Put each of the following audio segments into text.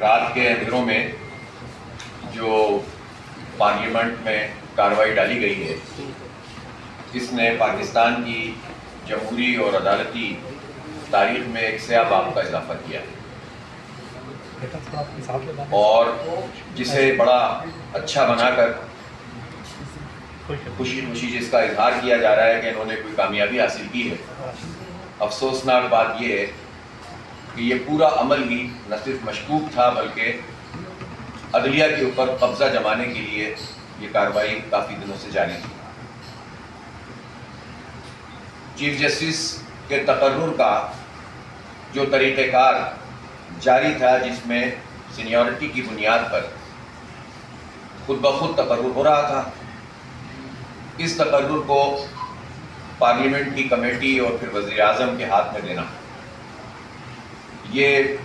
رات کے اندھیروں میں جو پارلیمنٹ میں کارروائی ڈالی گئی ہے، اس نے پاکستان کی جمہوری اور عدالتی تاریخ میں ایک سیاہ باب کا اضافہ کیا ہے، اور جسے بڑا اچھا بنا کر خوشی خوشی جس کا اظہار کیا جا رہا ہے کہ انہوں نے کوئی کامیابی حاصل کی ہے۔ افسوسناک بات یہ ہے کہ یہ پورا عمل ہی نہ صرف مشکوک تھا بلکہ عدلیہ کے اوپر قبضہ جمانے کے لیے یہ کارروائی کافی دنوں سے جاری تھی۔ چیف جسٹس کے تقرر کا جو طریقہ کار جاری تھا، جس میں سینیورٹی کی بنیاد پر خود بخود تقرر ہو رہا تھا، اس تقرر کو پارلیمنٹ کی کمیٹی اور پھر وزیر اعظم کے ہاتھ میں دینا، یہ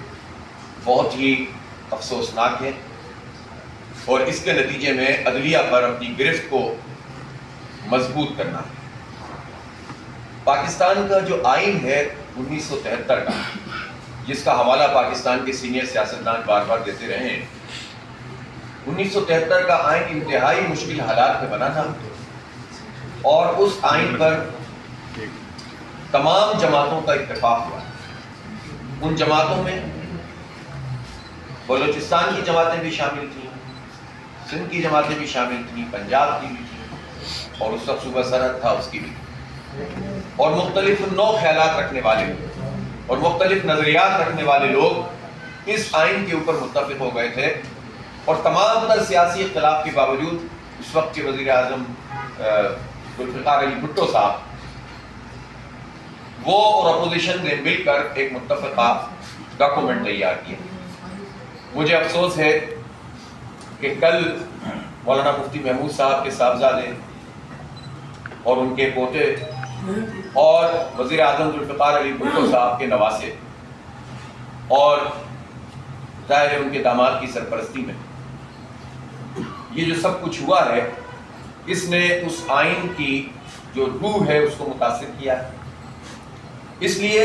بہت ہی افسوسناک ہے، اور اس کے نتیجے میں عدلیہ پر اپنی گرفت کو مضبوط کرنا ہے۔ پاکستان کا جو آئین ہے 1973 کا، جس کا حوالہ پاکستان کے سینئر سیاستدان بار بار دیتے رہے ہیں، 1973 کا آئین انتہائی مشکل حالات میں بنا تھا، اور اس آئین پر تمام جماعتوں کا اتفاق ہوا۔ ان جماعتوں میں بلوچستان کی جماعتیں بھی شامل تھیں، سندھ کی جماعتیں بھی شامل تھیں، پنجاب کی بھی تھیں، اور اس وقت صوبہ سرحد تھا اس کی بھی، اور مختلف نو خیالات رکھنے والے اور مختلف نظریات رکھنے والے لوگ اس آئین کے اوپر متفق ہو گئے تھے، اور تمام تر سیاسی اختلاف کے باوجود اس وقت کے وزیر اعظم ذوالفقار علی بھٹو صاحب، وہ اور اپوزیشن نے مل کر ایک متفقہ ڈاکومنٹ تیار کیا۔ مجھے افسوس ہے کہ کل مولانا مفتی محمود صاحب کے صاحبزادے اور ان کے پوتے اور وزیر اعظم ذوالفقار علی بھٹو صاحب کے نواسے اور ظاہر ہے ان کے داماد کی سرپرستی میں یہ جو سب کچھ ہوا ہے، اس نے اس آئین کی جو روح ہے اس کو متاثر کیا ہے، اس لیے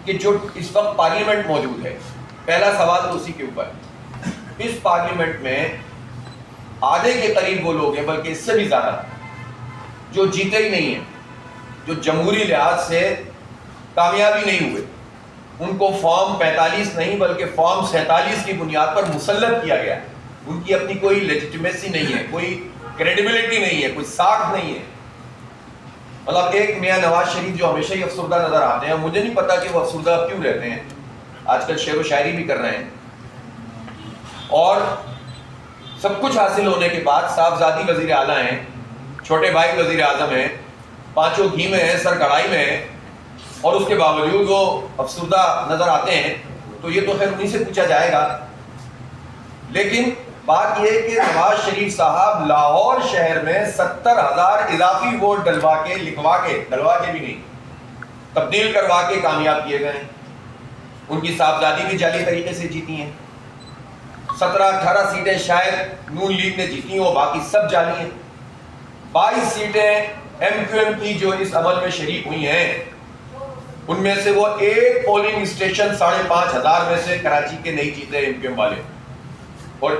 کہ جو اس وقت پارلیمنٹ موجود ہے، پہلا سوال تو اسی کے اوپر ہے۔ اس پارلیمنٹ میں آدھے کے قریب وہ لوگ ہیں، بلکہ اس سے بھی زیادہ، جو جیتے ہی نہیں ہیں، جو جمہوری لحاظ سے کامیابی نہیں ہوئے، ان کو فارم 45 نہیں بلکہ فارم 47 کی بنیاد پر مسلط کیا گیا۔ ان کی اپنی کوئی لیجٹمیسی نہیں ہے، کوئی کریڈیبلٹی نہیں ہے، کوئی ساکھ نہیں ہے۔ مطلب ایک میاں نواز شریف جو ہمیشہ ہی افسردہ نظر آتے ہیں، مجھے نہیں پتا کہ وہ افسردہ کیوں رہتے ہیں، آج کل شعر و شاعری بھی کر رہے ہیں، اور سب کچھ حاصل ہونے کے بعد صاحبزادی وزیر اعلیٰ ہیں، چھوٹے بھائی وزیر اعظم ہیں، پانچوں گھی میں ہیں، سر کڑھائی میں ہیں، اور اس کے باوجود وہ افسردہ نظر آتے ہیں۔ تو یہ تو خیر انہیں سے پوچھا جائے گا، لیکن بات یہ ہے کہ نواز شریف صاحب لاہور شہر میں 70,000 اضافی ووٹ ڈلوا کے بھی نہیں، تبدیل کروا کے کامیاب کیے گئے ہیں۔ ان کی صاحبزادی بھی جعلی طریقے سے جیتی ہیں، 17-18 سیٹیں شاید نون لیگ نے جیتی ہوں، باقی سب جعلی ہیں۔ 22 سیٹیں ایم کیو ایم کی جو اس عمل میں شریک ہوئی ہیں، ان میں سے وہ ایک پولنگ اسٹیشن 5,500 میں سے کراچی کے نہیں جیتے ایم کیو ایم والے، اور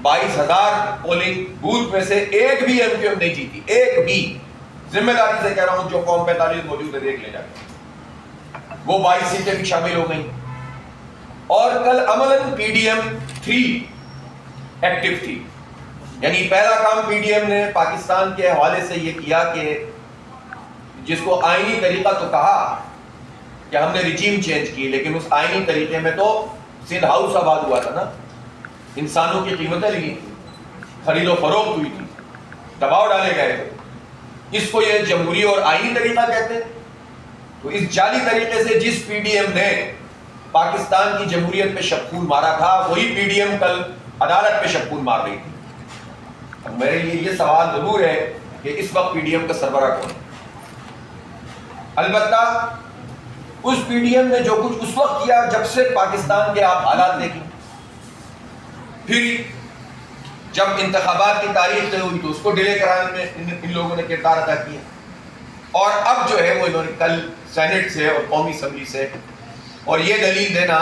22,000 پولنگ بوتھ میں سے ایک بھی ایم کیو ایم نہیں جیتی، ایک بھی۔ ذمہ داری سے کہہ رہا ہوں، جو فارم 45 موجود ہے دیکھ لے جا کے، وہ 22 سیٹیں بھی شامل ہو گئیں۔ اور کل عملاً پی ڈی ایم 3 ایکٹیو تھی، یعنی پہلا کام پی ڈی ایم نے پاکستان کے حوالے سے یہ کیا کہ جس کو آئینی طریقہ تو کہا کہ ہم نے رجیم چینج کی، لیکن اس آئینی طریقے میں تو سندھ ہاؤس آباد ہوا تھا نا، انسانوں کی قیمتیں لگی تھی، خرید و فروخت ہوئی تھی، دباؤ ڈالے گئے تھے، اس کو یہ جمہوری اور آئینی طریقہ کہتے ہیں۔ تو اس جعلی طریقے سے جس پی ڈی ایم نے پاکستان کی جمہوریت پہ شبخون مارا تھا، وہی پی ڈی ایم کل عدالت پہ شبخون مار رہی تھی۔ اب میرے لیے یہ سوال ضرور ہے کہ اس وقت پی ڈی ایم کا سربراہ کون ہے؟ البتہ اس پی ڈی ایم نے جو کچھ اس وقت کیا جب سے پاکستان کے آپ حالات دیکھیں، پھر جب انتخابات کی تاریخ طے ہوئی تو اس کو ڈیلے کرانے میں ان لوگوں نے کردار ادا کیا، اور اب جو ہے وہ انہوں نے کل سینٹ سے اور قومی اسمبلی سے، اور یہ دلیل دینا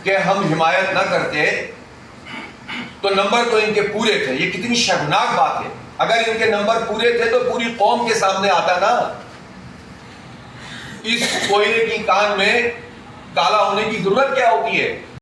کہ ہم حمایت نہ کرتے تو نمبر تو ان کے پورے تھے. یہ کتنی شرمناک بات ہے. اگر ان کے نمبر پورے تھے تو پوری قوم کے سامنے آتا نا. اس کوئلے کی کان میں کالا ہونے کی ضرورت کیا ہوتی ہے؟